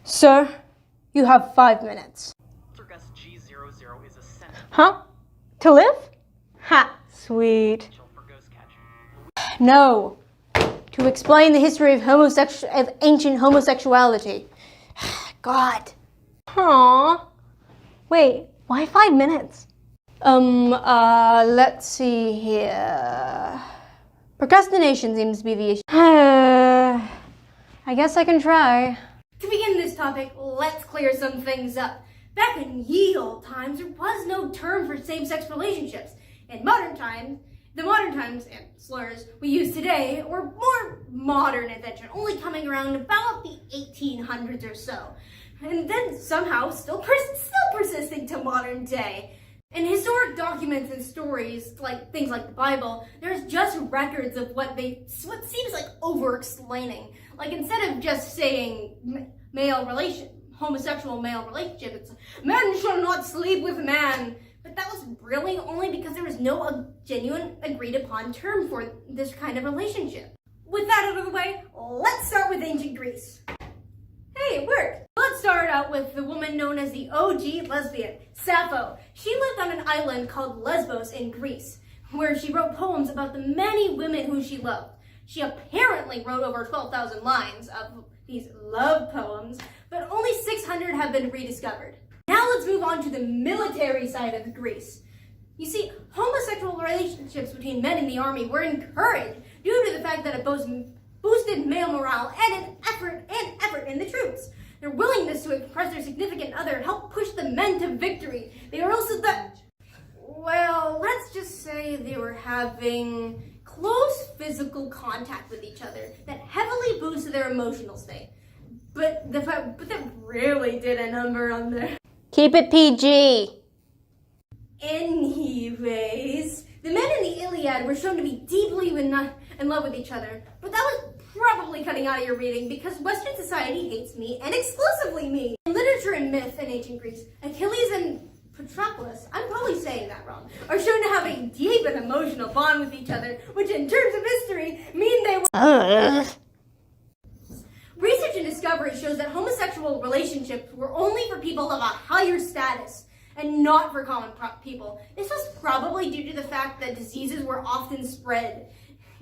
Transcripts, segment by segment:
Sir, you have 5 minutes. G00 is a sentence. Huh? To live? Ha, sweet. No. To explain the history of ancient homosexuality. God. Aww. Wait, why 5 minutes? Let's see here. Procrastination seems to be the issue. I guess I can try. To begin this topic, let's clear some things up. Back in ye old times, there was no term for same-sex relationships. In modern times, the modern times and slurs we use today were more modern invention, only coming around about the 1800s or so. And then somehow still persisting to modern day. In historic documents and stories, like things like the Bible, there's just records of what seems like over-explaining. Like instead of just saying homosexual male relationship, it's man shall not sleep with man. But that was really only because there was no genuine agreed upon term for this kind of relationship. With that out of the way, let's start with ancient Greece. Hey, it worked. Let's start out with the woman known as the OG lesbian, Sappho. She lived on an island called Lesbos in Greece, where she wrote poems about the many women who she loved. She apparently wrote over 12,000 lines of these love poems, but only 600 have been rediscovered. Now let's move on to the military side of Greece. You see, homosexual relationships between men in the army were encouraged due to the fact that it boosted male morale and an effort in the troops. Their willingness to express their significant other helped push the men to victory. They were also let's just say they were having close physical contact with each other that heavily boosted their emotional state. But that really did a number on their... Keep it PG. Anyways, the men in the Iliad were shown to be deeply in love with each other, but that was probably cutting out of your reading because Western society hates me and exclusively me. In literature and myth in ancient Greece, Achilles and Patroclus, I'm probably saying that wrong, are shown to have a deep and emotional bond with each other, which in terms of history mean they were... Research and discovery shows that homosexual relationships were only for people of a higher status and not for common people. This was probably due to the fact that diseases were often spread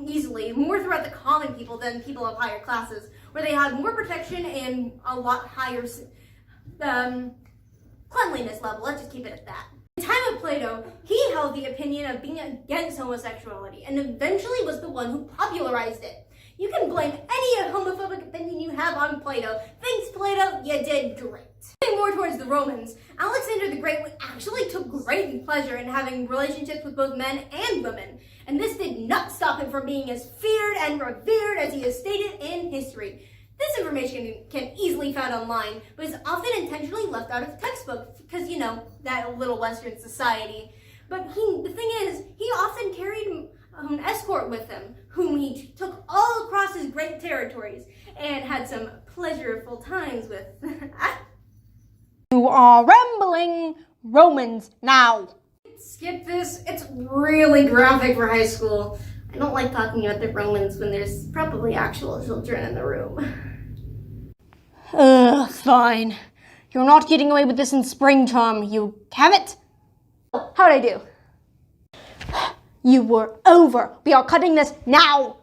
easily, more throughout the common people than people of higher classes, where they had more protection and a lot higher cleanliness level. Let's just keep it at that. In the time of Plato, he held the opinion of being against homosexuality and eventually was the one who popularized it. You can blame any homophobic opinion you have on Plato. Thanks, Plato, you did great. Moving more towards the Romans, Alexander the Great actually took great pleasure in having relationships with both men and women, and this did not stop him from being as feared and revered as he is stated in history. This information can easily be found online, but is often intentionally left out of textbooks because, you know, that little Western society. But the thing is, he often carried an escort with him, whom he took all across his great territories and had some pleasurable times with. You are rambling. Romans now. Skip this. It's really graphic for high school. I don't like talking about the Romans when there's probably actual children in the room. Fine. You're not getting away with this in spring term, you have it? How'd I do? You were over. We are cutting this now.